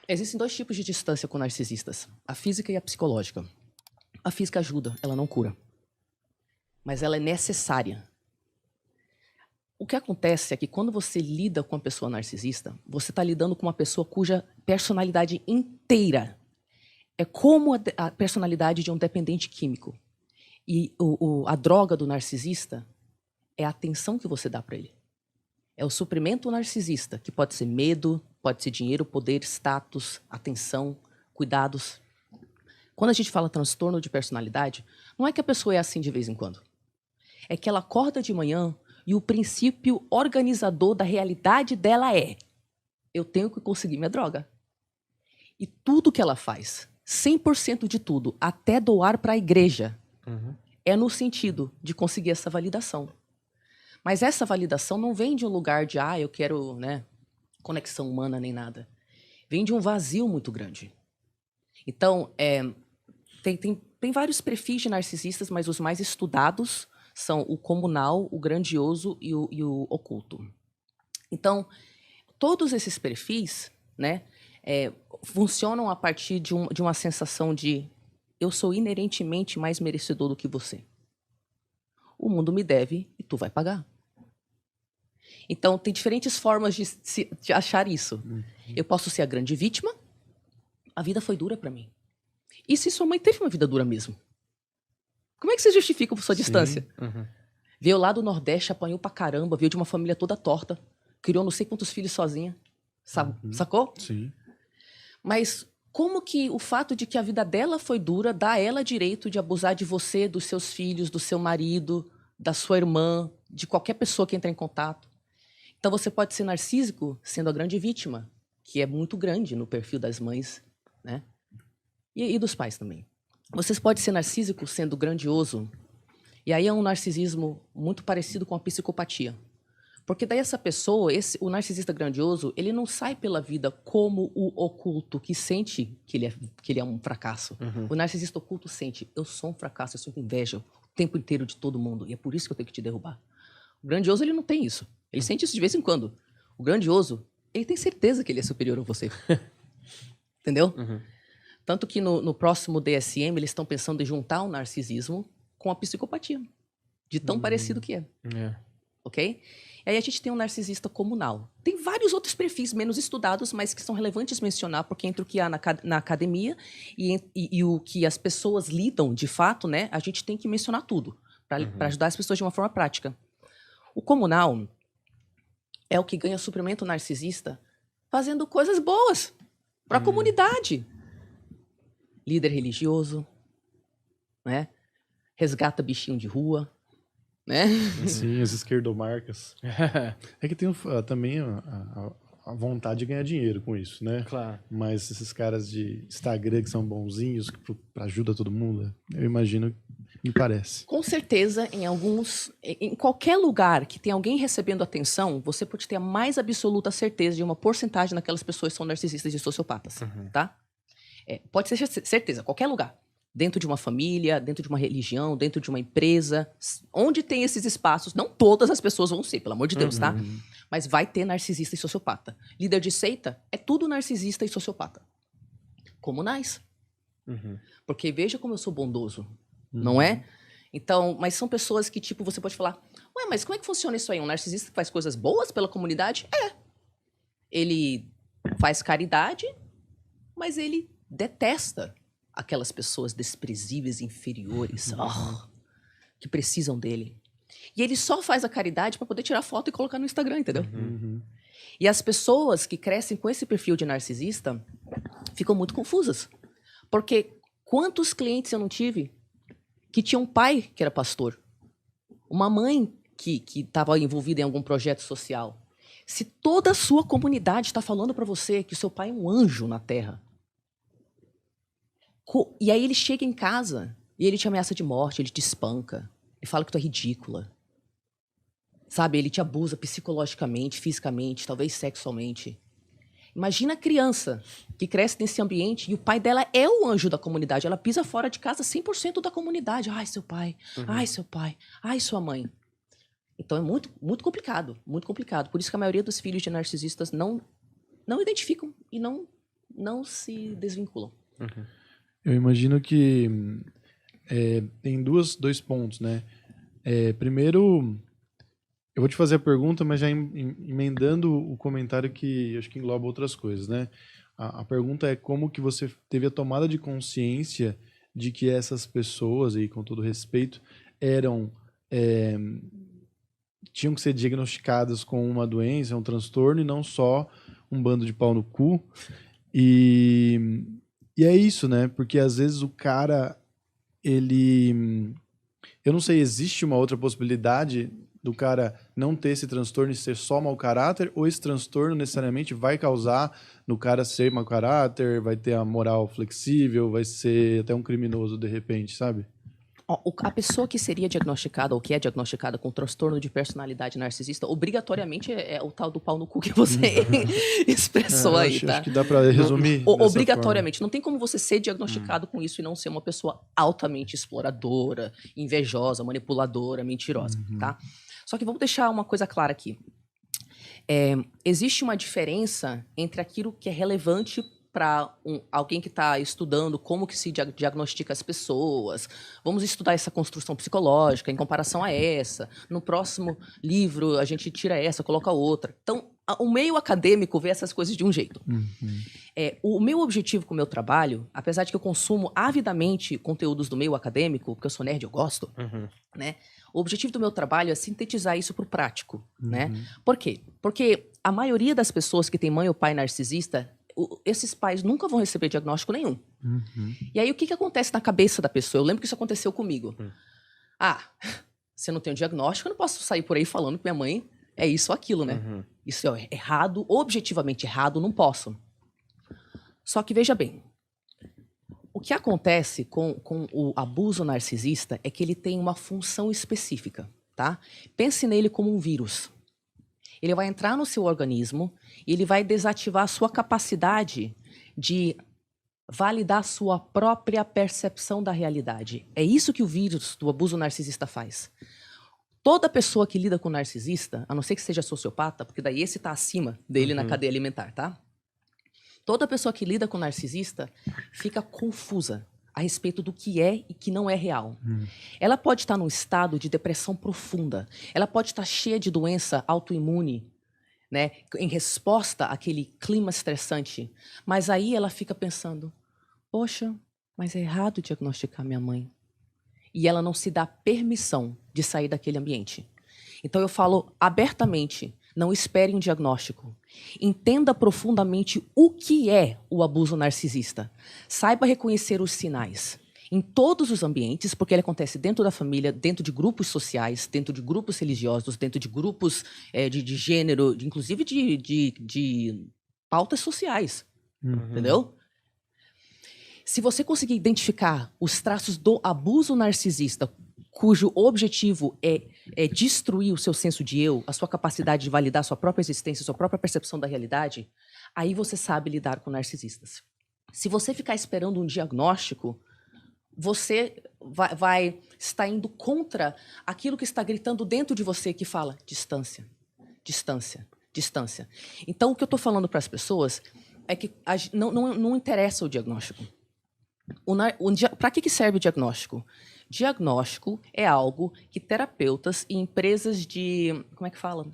Existem dois tipos de distância com narcisistas, a física e a psicológica. A física ajuda, ela não cura. Mas ela é necessária. O que acontece é que quando você lida com uma pessoa narcisista, você está lidando com uma pessoa cuja personalidade inteira é como a personalidade de um dependente químico. E a droga do narcisista é a atenção que você dá para ele. É o suprimento narcisista, que pode ser medo, pode ser dinheiro, poder, status, atenção, cuidados. Quando a gente fala transtorno de personalidade, não é que a pessoa é assim de vez em quando. É que ela acorda de manhã e o princípio organizador da realidade dela é: eu tenho que conseguir minha droga. E tudo que ela faz, 100% de tudo, até doar para a igreja, é no sentido de conseguir essa validação. Mas essa validação não vem de um lugar de, eu quero, conexão humana nem nada. Vem de um vazio muito grande. Então, tem vários perfis de narcisistas, mas os mais estudados são o comunal, o grandioso e o oculto. Então, todos esses perfis, funcionam a partir de uma sensação de eu sou inerentemente mais merecedor do que você. O mundo me deve e tu vai pagar. Então, tem diferentes formas de achar isso. Eu posso ser a grande vítima. A vida foi dura para mim. E se sua mãe teve uma vida dura mesmo? Como é que você justifica por sua distância? Veio lá do Nordeste, apanhou pra caramba, veio de uma família toda torta, criou não sei quantos filhos sozinha. Sacou? Sim. Mas como que o fato de que a vida dela foi dura dá a ela direito de abusar de você, dos seus filhos, do seu marido, da sua irmã, de qualquer pessoa que entra em contato? Então você pode ser narcísico sendo a grande vítima, que é muito grande no perfil das mães, né? E dos pais também. Você pode ser narcísico sendo grandioso, e aí é um narcisismo muito parecido com a psicopatia. Porque daí essa pessoa, o narcisista grandioso, ele não sai pela vida como o oculto, que sente que ele é um fracasso. O narcisista oculto sente, eu sou um fracasso, eu sinto inveja o tempo inteiro de todo mundo, e é por isso que eu tenho que te derrubar. O grandioso, ele não tem isso. Ele sente isso de vez em quando. O grandioso, ele tem certeza que ele é superior a você. Entendeu? Tanto que no próximo DSM, eles estão pensando em juntar o narcisismo com a psicopatia. De tão parecido que é. Ok? E aí a gente tem um narcisista comunal. Tem vários outros perfis menos estudados, mas que são relevantes mencionar, porque entre o que há na academia e o que as pessoas lidam de fato, a gente tem que mencionar tudo, para ajudar as pessoas de uma forma prática. O comunal é o que ganha suprimento narcisista fazendo coisas boas para a comunidade. Líder religioso, resgata bichinho de rua, Sim, as esquerdomarcas. É que tem também a vontade de ganhar dinheiro com isso, né? Claro. Mas esses caras de Instagram que são bonzinhos, que ajuda todo mundo, eu imagino, me parece. Com certeza, em qualquer lugar que tem alguém recebendo atenção, você pode ter a mais absoluta certeza de uma porcentagem daquelas pessoas que são narcisistas e sociopatas, tá? Pode ser certeza, qualquer lugar. Dentro de uma família, dentro de uma religião, dentro de uma empresa, onde tem esses espaços, não todas as pessoas vão ser, pelo amor de Deus, tá? Mas vai ter narcisista e sociopata. Líder de seita é tudo narcisista e sociopata. Comunais. Porque veja como eu sou bondoso, não é? Então, mas são pessoas que, você pode falar, ué, mas como é que funciona isso aí? Um narcisista que faz coisas boas pela comunidade? Ele faz caridade, mas ele detesta aquelas pessoas desprezíveis, inferiores, que precisam dele. E ele só faz a caridade para poder tirar foto e colocar no Instagram, entendeu? E as pessoas que crescem com esse perfil de narcisista ficam muito confusas. Porque quantos clientes eu não tive que tinha um pai que era pastor, uma mãe que estava envolvida em algum projeto social. Se toda a sua comunidade está falando para você que o seu pai é um anjo na Terra, e aí ele chega em casa e ele te ameaça de morte, ele te espanca, ele fala que tu é ridícula. Sabe, ele te abusa psicologicamente, fisicamente, talvez sexualmente. Imagina a criança que cresce nesse ambiente e o pai dela é o anjo da comunidade. Ela pisa fora de casa 100% da comunidade. Ai, seu pai. Ai, seu pai. Ai, sua mãe. Então é muito, muito complicado. Muito complicado. Por isso que a maioria dos filhos de narcisistas não identificam e não não se desvinculam. Eu imagino que tem dois pontos, né? Primeiro, eu vou te fazer a pergunta, mas já emendando o comentário que acho que engloba outras coisas, né? A pergunta é como que você teve a tomada de consciência de que essas pessoas, aí, com todo respeito, tinham que ser diagnosticadas com uma doença, um transtorno, e não só um bando de pau no cu. E é isso, né? Porque às vezes o cara, eu não sei, existe uma outra possibilidade do cara não ter esse transtorno e ser só mau caráter, ou esse transtorno necessariamente vai causar no cara ser mau caráter, vai ter a moral flexível, vai ser até um criminoso de repente, sabe? A pessoa que seria diagnosticada ou que é diagnosticada com transtorno de personalidade narcisista, obrigatoriamente é o tal do pau no cu que você expressou aí, tá? Acho que dá pra resumir Obrigatoriamente. Não tem como você ser diagnosticado com isso e não ser uma pessoa altamente exploradora, invejosa, manipuladora, mentirosa, tá? Só que vamos deixar uma coisa clara aqui. Existe uma diferença entre aquilo que é relevante para alguém que está estudando como que se diagnostica as pessoas. Vamos estudar essa construção psicológica em comparação a essa. No próximo livro, a gente tira essa, coloca outra. Então, o meio acadêmico vê essas coisas de um jeito. O meu objetivo com o meu trabalho, apesar de que eu consumo avidamente conteúdos do meio acadêmico, porque eu sou nerd, eu gosto, né? O objetivo do meu trabalho é sintetizar isso para o prático, né? Por quê? Porque a maioria das pessoas que tem mãe ou pai narcisista, esses pais nunca vão receber diagnóstico nenhum. E aí, o que acontece na cabeça da pessoa? Eu lembro que isso aconteceu comigo. Se eu não tenho diagnóstico, eu não posso sair por aí falando que minha mãe é isso ou aquilo, né? Isso é errado, objetivamente errado, não posso. Só que, veja bem, o que acontece com o abuso narcisista é que ele tem uma função específica, tá? Pense nele como um vírus. Ele vai entrar no seu organismo e ele vai desativar a sua capacidade de validar a sua própria percepção da realidade. É isso que o vírus do abuso narcisista faz. Toda pessoa que lida com narcisista, a não ser que seja sociopata, porque daí esse está acima dele na cadeia alimentar, tá? Toda pessoa que lida com narcisista fica confusa a respeito do que é e que não é real. Ela pode estar num estado de depressão profunda. Ela pode estar cheia de doença autoimune, né, em resposta àquele clima estressante. Mas aí ela fica pensando, poxa, mas é errado diagnosticar minha mãe. E ela não se dá permissão de sair daquele ambiente. Então eu falo abertamente, não espere um diagnóstico. Entenda profundamente o que é o abuso narcisista. Saiba reconhecer os sinais. Em todos os ambientes, porque ele acontece dentro da família, dentro de grupos sociais, dentro de grupos religiosos, dentro de grupos de gênero, inclusive de pautas sociais. Entendeu? Se você conseguir identificar os traços do abuso narcisista, cujo objetivo é destruir o seu senso de eu, a sua capacidade de validar a sua própria existência, a sua própria percepção da realidade, aí você sabe lidar com narcisistas. Se você ficar esperando um diagnóstico, você vai estar indo contra aquilo que está gritando dentro de você, que fala distância, distância, distância. Então, o que eu estou falando para as pessoas é que não interessa o diagnóstico. Para que serve o diagnóstico? Diagnóstico é algo que terapeutas e empresas de, como é que fala?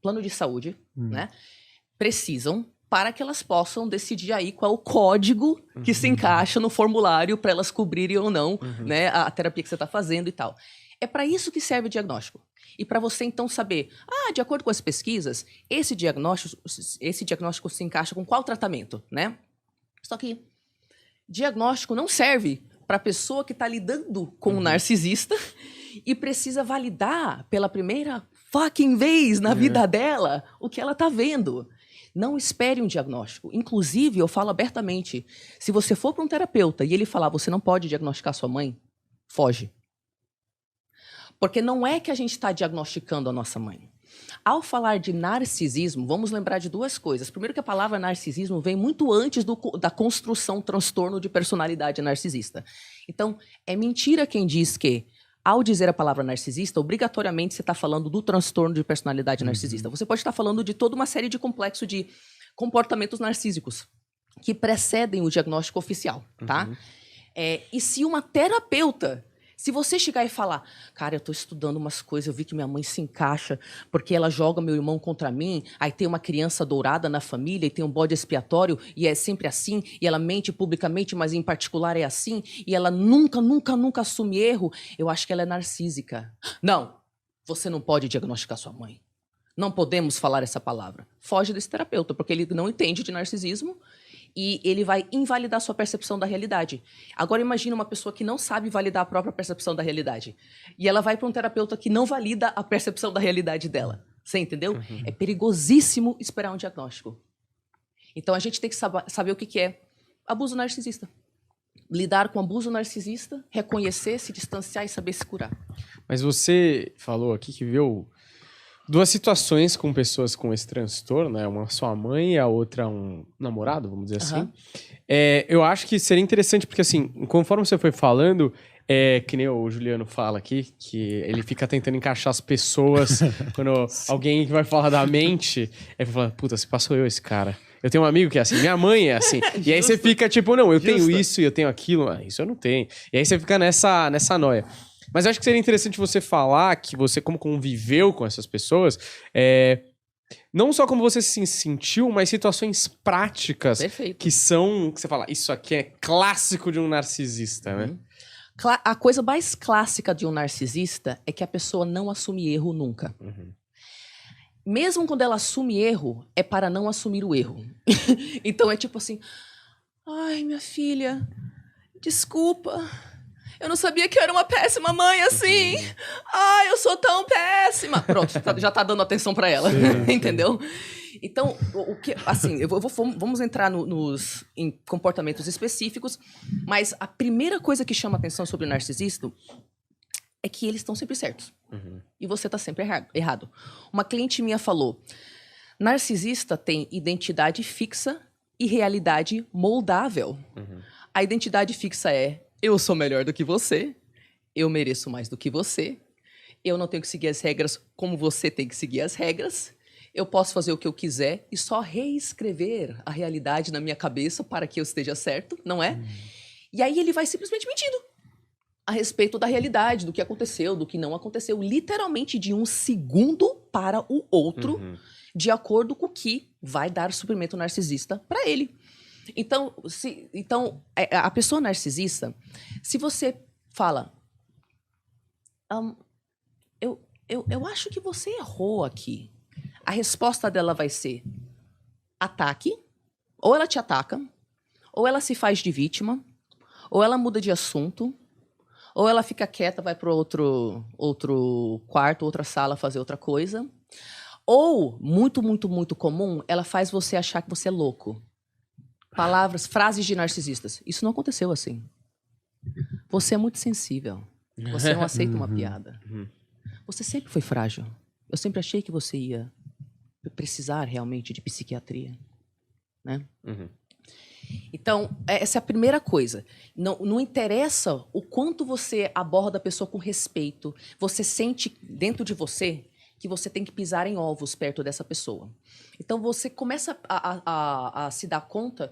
Plano de saúde, né? Precisam para que elas possam decidir aí qual o código que se encaixa no formulário para elas cobrirem ou não, né, a terapia que você está fazendo e tal. É para isso que serve o diagnóstico. E para você, então, saber, de acordo com as pesquisas, esse diagnóstico se encaixa com qual tratamento, né? Só que diagnóstico não serve para a pessoa que está lidando com um narcisista e precisa validar pela primeira fucking vez na vida dela o que ela está vendo. Não espere um diagnóstico. Inclusive, eu falo abertamente, se você for para um terapeuta e ele falar, você não pode diagnosticar sua mãe, foge. Porque não é que a gente está diagnosticando a nossa mãe. Ao falar de narcisismo, vamos lembrar de duas coisas. Primeiro que a palavra narcisismo vem muito antes da construção transtorno de personalidade narcisista. Então, é mentira quem diz que, ao dizer a palavra narcisista, obrigatoriamente você está falando do transtorno de personalidade narcisista. Você pode estar falando de toda uma série de complexo de comportamentos narcísicos. que precedem o diagnóstico oficial, tá? E se uma terapeuta, se você chegar e falar, cara, eu tô estudando umas coisas, eu vi que minha mãe se encaixa porque ela joga meu irmão contra mim, aí tem uma criança dourada na família e tem um bode expiatório e é sempre assim, e ela mente publicamente, mas em particular é assim, e ela nunca, nunca, nunca assume erro, eu acho que ela é narcísica. Não, você não pode diagnosticar sua mãe. Não podemos falar essa palavra. Foge desse terapeuta, porque ele não entende de narcisismo e ele vai invalidar sua percepção da realidade. Agora imagine uma pessoa que não sabe validar a própria percepção da realidade. E ela vai para um terapeuta que não valida a percepção da realidade dela. Você entendeu? É perigosíssimo esperar um diagnóstico. Então a gente tem que saber o que é abuso narcisista. Lidar com abuso narcisista, reconhecer, se distanciar e saber se curar. Mas você falou aqui que viu duas situações com pessoas com esse transtorno, né? Uma sua mãe e a outra um namorado, vamos dizer assim. Eu acho que seria interessante, porque assim, conforme você foi falando, que nem o Juliano fala aqui, que ele fica tentando encaixar as pessoas quando alguém que vai falar da mente, ele fala, puta, se passou eu esse cara. Eu tenho um amigo que é assim, minha mãe é assim. E aí você fica tipo, não, eu tenho isso e eu tenho aquilo, isso eu não tenho. E aí você fica nessa noia. Mas eu acho que seria interessante você falar que você, como conviveu com essas pessoas, não só como você se sentiu, mas situações práticas. Perfeito. Que você fala, isso aqui é clássico de um narcisista, né? A coisa mais clássica de um narcisista é que a pessoa não assume erro nunca. Mesmo quando ela assume erro, é para não assumir o erro. Então é tipo assim, ai, minha filha, desculpa. Eu não sabia que eu era uma péssima mãe assim. Ai, eu sou tão péssima. Pronto, já tá dando atenção pra ela. Entendeu? Então, o que, assim, vamos entrar em comportamentos específicos, mas a primeira coisa que chama atenção sobre o narcisista é que eles estão sempre certos. E você tá sempre errado. Uma cliente minha falou, narcisista tem identidade fixa e realidade moldável. A identidade fixa é, eu sou melhor do que você, eu mereço mais do que você, eu não tenho que seguir as regras como você tem que seguir as regras, eu posso fazer o que eu quiser e só reescrever a realidade na minha cabeça para que eu esteja certo, não é? E aí ele vai simplesmente mentindo a respeito da realidade, do que aconteceu, do que não aconteceu, literalmente de um segundo para o outro, de acordo com o que vai dar suprimento narcisista para ele. Então, a pessoa narcisista, se você fala, eu acho que você errou aqui, a resposta dela vai ser ataque, ou ela te ataca, ou ela se faz de vítima, ou ela muda de assunto, ou ela fica quieta, vai para outro quarto, outra sala fazer outra coisa, ou, muito, muito, muito comum, ela faz você achar que você é louco. Frases de narcisistas. Isso não aconteceu assim. Você é muito sensível. Você não aceita uma piada. Você sempre foi frágil. Eu sempre achei que você ia precisar realmente de psiquiatria. Né? Então, essa é a primeira coisa. Não interessa o quanto você aborda a pessoa com respeito. Você sente dentro de você que você tem que pisar em ovos perto dessa pessoa. Então você começa a se dar conta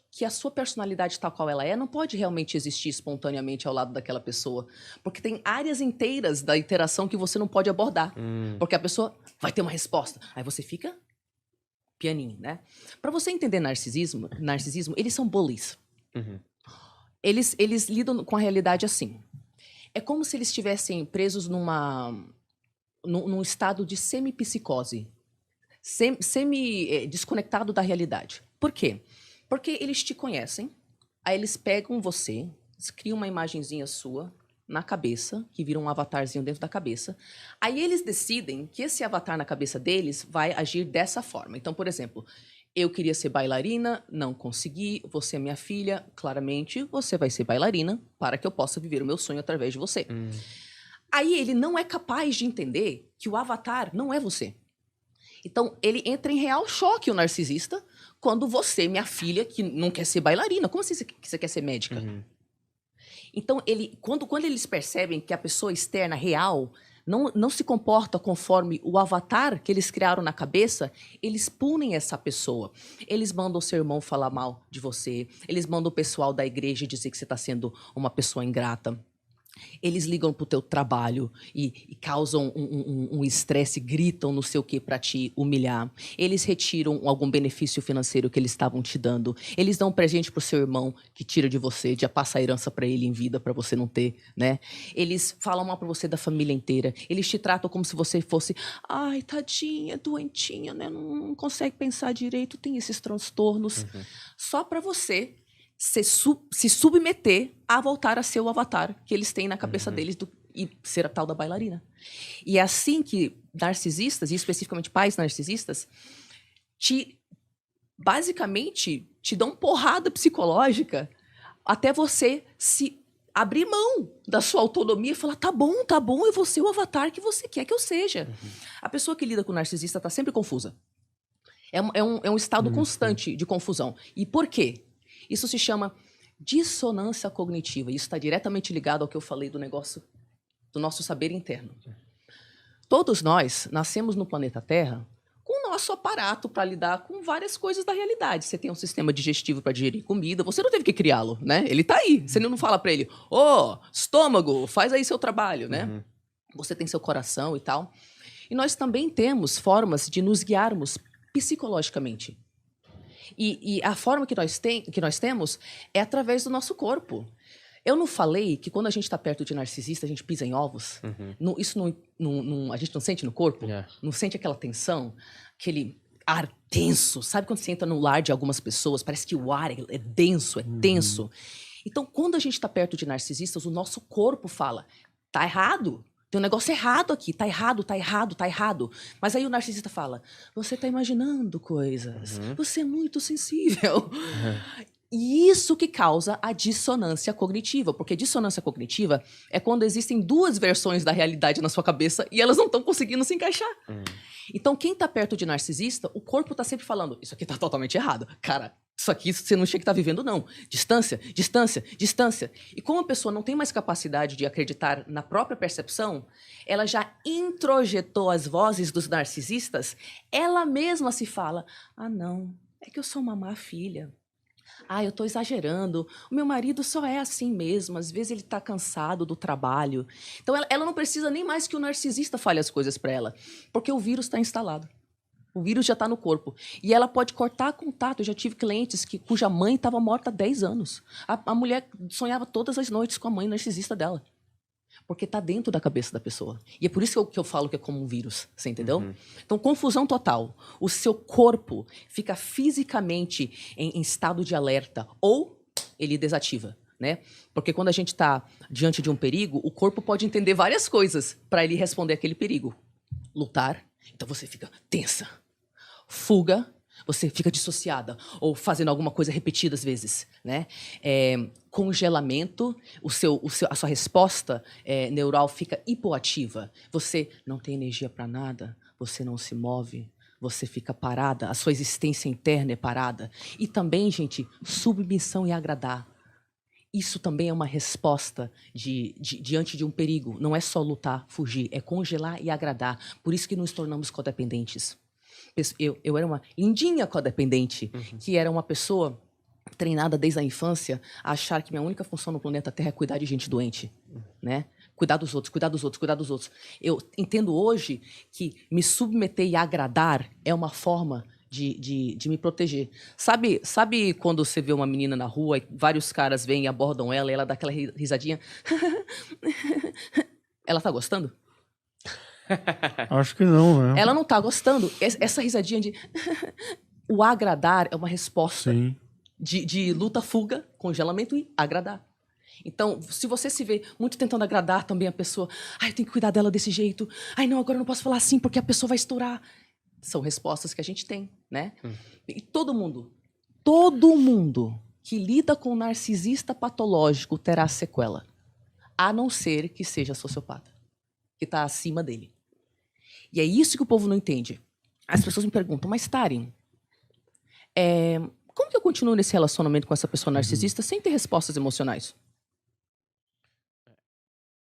que a sua personalidade tal qual ela é não pode realmente existir espontaneamente ao lado daquela pessoa. Porque tem áreas inteiras da interação que você não pode abordar. Porque a pessoa vai ter uma resposta. Aí você fica pianinho, né? Para você entender narcisismo, eles são bullies. Eles lidam com a realidade assim. É como se eles estivessem presos num estado de semi-psicose. Desconectado da realidade. Por quê? Porque eles te conhecem, aí eles pegam você, criam uma imagenzinha sua na cabeça, que vira um avatarzinho dentro da cabeça, aí eles decidem que esse avatar na cabeça deles vai agir dessa forma. Então, por exemplo, eu queria ser bailarina, não consegui, você é minha filha, claramente você vai ser bailarina para que eu possa viver o meu sonho através de você. Aí ele não é capaz de entender que o avatar não é você. Então, ele entra em real choque, o narcisista, quando você, minha filha, que não quer ser bailarina, como assim você quer ser médica? Então, quando eles percebem que a pessoa externa real não se comporta conforme o avatar que eles criaram na cabeça, eles punem essa pessoa. Eles mandam o seu irmão falar mal de você, eles mandam o pessoal da igreja dizer que você está sendo uma pessoa ingrata. Eles ligam pro teu trabalho e causam um estresse, gritam não sei o que para te humilhar. Eles retiram algum benefício financeiro que eles estavam te dando. Eles dão um presente pro seu irmão que tira de você, já passa a herança para ele em vida para você não ter, né? Eles falam mal para você da família inteira. Eles te tratam como se você fosse, ai, tadinha, doentinha, né? Não consegue pensar direito, tem esses transtornos. Só para você se submeter a voltar a ser o avatar que eles têm na cabeça deles e ser a tal da bailarina. E é assim que narcisistas, e especificamente pais narcisistas, basicamente te dão porrada psicológica até você se abrir mão da sua autonomia e falar, tá bom, eu vou ser o avatar que você quer que eu seja. A pessoa que lida com o narcisista está sempre confusa. É um estado constante de confusão. E por quê? Isso se chama dissonância cognitiva. Isso está diretamente ligado ao que eu falei do negócio do nosso saber interno. Todos nós nascemos no planeta Terra com o nosso aparato para lidar com várias coisas da realidade. Você tem um sistema digestivo para digerir comida, você não teve que criá-lo, né? Ele está aí. Você não fala para ele, estômago, faz aí seu trabalho, né? Você tem seu coração e tal. E nós também temos formas de nos guiarmos psicologicamente. E a forma que nós temos é através do nosso corpo. Eu não falei que quando a gente está perto de narcisista, a gente pisa em ovos? Isso a gente não sente no corpo? Não sente aquela tensão? Aquele ar denso? Sabe quando você entra no lar de algumas pessoas, parece que o ar é denso, é tenso? Então, quando a gente está perto de narcisistas, o nosso corpo fala, tá errado. Tem um negócio errado aqui, tá errado. Mas aí o narcisista fala, você tá imaginando coisas, você é muito sensível. E isso que causa a dissonância cognitiva, porque dissonância cognitiva é quando existem duas versões da realidade na sua cabeça e elas não estão conseguindo se encaixar. Então, quem tá perto de narcisista, o corpo tá sempre falando, isso aqui tá totalmente errado. Cara, isso aqui você não tinha que estar vivendo, não. Distância. E como a pessoa não tem mais capacidade de acreditar na própria percepção, ela já introjetou as vozes dos narcisistas, ela mesma se fala, não, é que eu sou uma má filha. Eu tô exagerando, o meu marido só é assim mesmo, às vezes ele tá cansado do trabalho. Então ela não precisa nem mais que o narcisista fale as coisas para ela, porque o vírus está instalado. O vírus já está no corpo. E ela pode cortar contato. Eu já tive clientes cuja mãe estava morta há 10 anos. A mulher sonhava todas as noites com a mãe narcisista dela. Porque está dentro da cabeça da pessoa. E é por isso que eu falo que é como um vírus. Você entendeu? Então, confusão total. O seu corpo fica fisicamente em estado de alerta. Ou ele desativa. Né? Porque quando a gente está diante de um perigo, o corpo pode entender várias coisas para ele responder àquele perigo. Lutar. Então você fica tensa. Fuga, você fica dissociada ou fazendo alguma coisa repetidas vezes, né? Congelamento, a sua resposta neural fica hipoativa. Você não tem energia para nada, você não se move, você fica parada, a sua existência interna é parada. E também, gente, submissão e agradar. Isso também é uma resposta diante de um perigo. Não é só lutar, fugir, é congelar e agradar. Por isso que nos tornamos codependentes. Eu era uma lindinha codependente, que era uma pessoa treinada desde a infância a achar que minha única função no planeta Terra é cuidar de gente doente, né? Cuidar dos outros. Eu entendo hoje que me submeter e agradar é uma forma de me proteger. Sabe quando você vê uma menina na rua e vários caras vêm e abordam ela e ela dá aquela risadinha? Ela tá gostando? Acho que não, né? Ela não tá gostando. Essa risadinha de... O agradar é uma resposta de luta, fuga, congelamento e agradar. Então, se você se vê muito tentando agradar também a pessoa, eu tenho que cuidar dela desse jeito, não, agora eu não posso falar assim porque a pessoa vai estourar. São respostas que a gente tem, né? E todo mundo que lida com um narcisista patológico terá sequela. A não ser que seja sociopata, que está acima dele. E é isso que o povo não entende. As pessoas me perguntam, mas Taren, como que eu continuo nesse relacionamento com essa pessoa narcisista sem ter respostas emocionais?